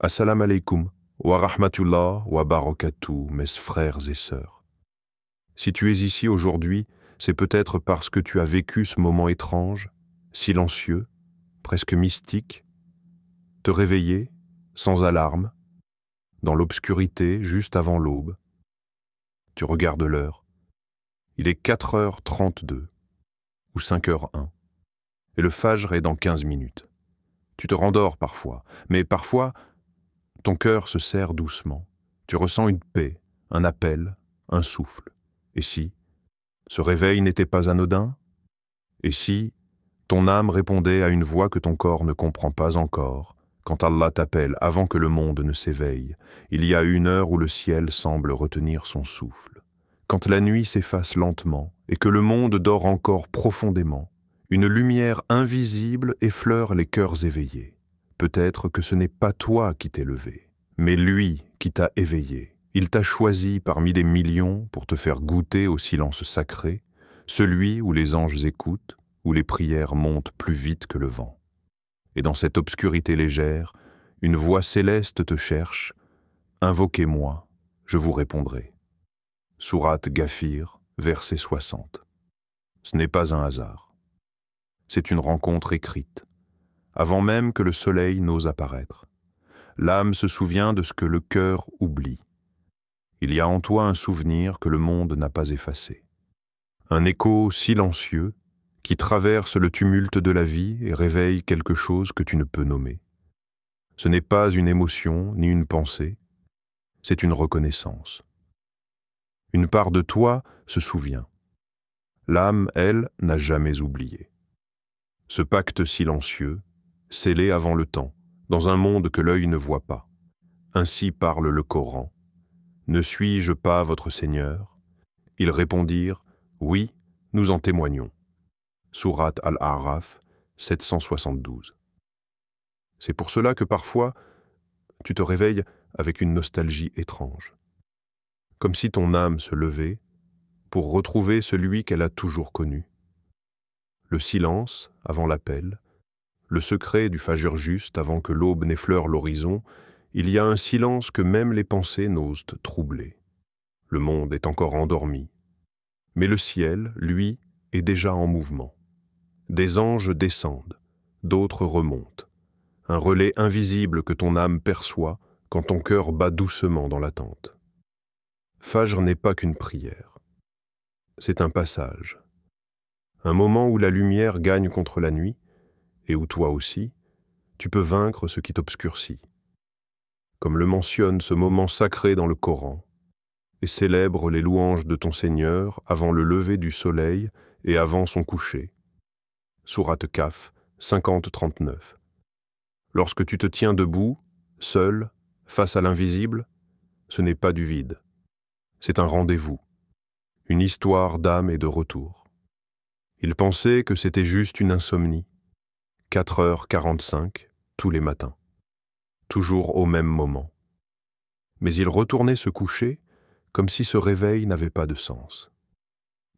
Assalamu alaikum wa rahmatullah wa barakatuh, mes frères et sœurs. Si tu es ici aujourd'hui, c'est peut-être parce que tu as vécu ce moment étrange, silencieux, presque mystique, te réveiller, sans alarme, dans l'obscurité, juste avant l'aube. Tu regardes l'heure. Il est 4h32 ou 5h01 et le fajr est dans 15 minutes. Tu te rendors parfois, mais parfois, ton cœur se serre doucement. Tu ressens une paix, un appel, un souffle. Et si ce réveil n'était pas anodin? Et si ton âme répondait à une voix que ton corps ne comprend pas encore, quand Allah t'appelle avant que le monde ne s'éveille, il y a une heure où le ciel semble retenir son souffle. Quand la nuit s'efface lentement et que le monde dort encore profondément, une lumière invisible effleure les cœurs éveillés. Peut-être que ce n'est pas toi qui t'es levé, mais lui qui t'a éveillé. Il t'a choisi parmi des millions pour te faire goûter au silence sacré, celui où les anges écoutent, où les prières montent plus vite que le vent. Et dans cette obscurité légère, une voix céleste te cherche. Invoquez-moi, je vous répondrai. Sourate Ghafir, verset 60. Ce n'est pas un hasard. C'est une rencontre écrite, avant même que le soleil n'ose apparaître. L'âme se souvient de ce que le cœur oublie. Il y a en toi un souvenir que le monde n'a pas effacé. Un écho silencieux qui traverse le tumulte de la vie et réveille quelque chose que tu ne peux nommer. Ce n'est pas une émotion ni une pensée, c'est une reconnaissance. Une part de toi se souvient. L'âme, elle, n'a jamais oublié. Ce pacte silencieux, scellé avant le temps, dans un monde que l'œil ne voit pas. Ainsi parle le Coran. Ne suis-je pas votre Seigneur? Ils répondirent, oui, nous en témoignons. Sourate Al-A'raf, 772. C'est pour cela que parfois, tu te réveilles avec une nostalgie étrange. Comme si ton âme se levait pour retrouver celui qu'elle a toujours connu. Le silence avant l'appel, le secret du fajr juste avant que l'aube n'effleure l'horizon, il y a un silence que même les pensées n'osent troubler. Le monde est encore endormi. Mais le ciel, lui, est déjà en mouvement. Des anges descendent, d'autres remontent. Un relais invisible que ton âme perçoit quand ton cœur bat doucement dans l'attente. Fajr n'est pas qu'une prière. C'est un passage. Un moment où la lumière gagne contre la nuit, et où toi aussi, tu peux vaincre ce qui t'obscurcit. Comme le mentionne ce moment sacré dans le Coran, et célèbre les louanges de ton Seigneur avant le lever du soleil et avant son coucher. Sourate Kaf, 50-39. Lorsque tu te tiens debout, seul, face à l'invisible, ce n'est pas du vide. C'est un rendez-vous, une histoire d'âme et de retour. Il pensait que c'était juste une insomnie. 4h45, tous les matins. Toujours au même moment. Mais il retournait se coucher comme si ce réveil n'avait pas de sens.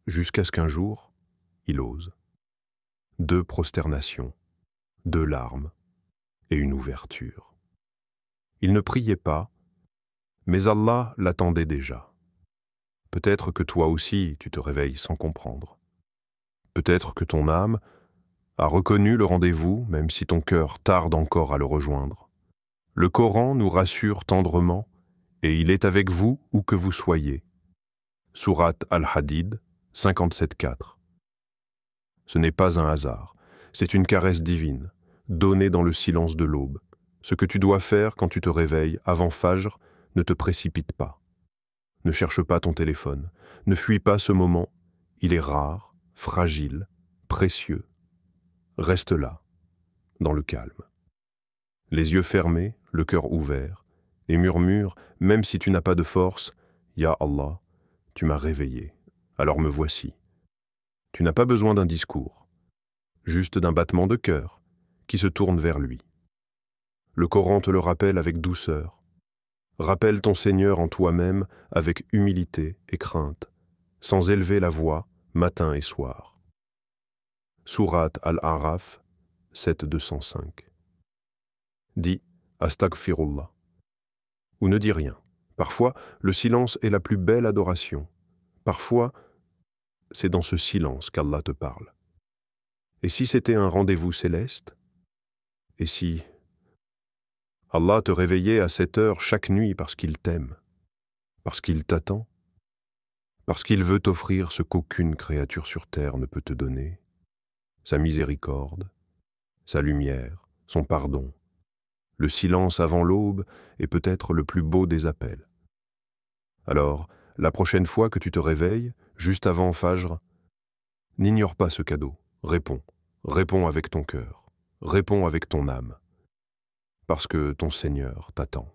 Jusqu'à ce qu'un jour, il ose. 2 prosternations, 2 larmes et une ouverture. Il ne priait pas, mais Allah l'attendait déjà. Peut-être que toi aussi tu te réveilles sans comprendre. Peut-être que ton âme a reconnu le rendez-vous, même si ton cœur tarde encore à le rejoindre. Le Coran nous rassure tendrement, et il est avec vous où que vous soyez. Sourate Al-Hadid, 57-4. Ce n'est pas un hasard, c'est une caresse divine, donnée dans le silence de l'aube. Ce que tu dois faire quand tu te réveilles avant Fajr, ne te précipite pas. Ne cherche pas ton téléphone, ne fuis pas ce moment, il est rare, fragile, précieux. Reste là, dans le calme. Les yeux fermés, le cœur ouvert, et murmure, même si tu n'as pas de force, « Ya Allah, tu m'as réveillé, alors me voici. » Tu n'as pas besoin d'un discours, juste d'un battement de cœur qui se tourne vers lui. Le Coran te le rappelle avec douceur. Rappelle ton Seigneur en toi-même avec humilité et crainte, sans élever la voix matin et soir. Sourate Al-A'raf, 7-205. Dis Astaghfirullah. ou ne dis rien. Parfois, le silence est la plus belle adoration. Parfois, c'est dans ce silence qu'Allah te parle. Et si c'était un rendez-vous céleste? Et si Allah te réveillait à cette heure chaque nuit parce qu'il t'aime, parce qu'il t'attend, parce qu'il veut t'offrir ce qu'aucune créature sur terre ne peut te donner, sa miséricorde, sa lumière, son pardon. Le silence avant l'aube est peut-être le plus beau des appels. Alors, la prochaine fois que tu te réveilles, juste avant Fajr, n'ignore pas ce cadeau. Réponds. Réponds avec ton cœur. Réponds avec ton âme. Parce que ton Seigneur t'attend.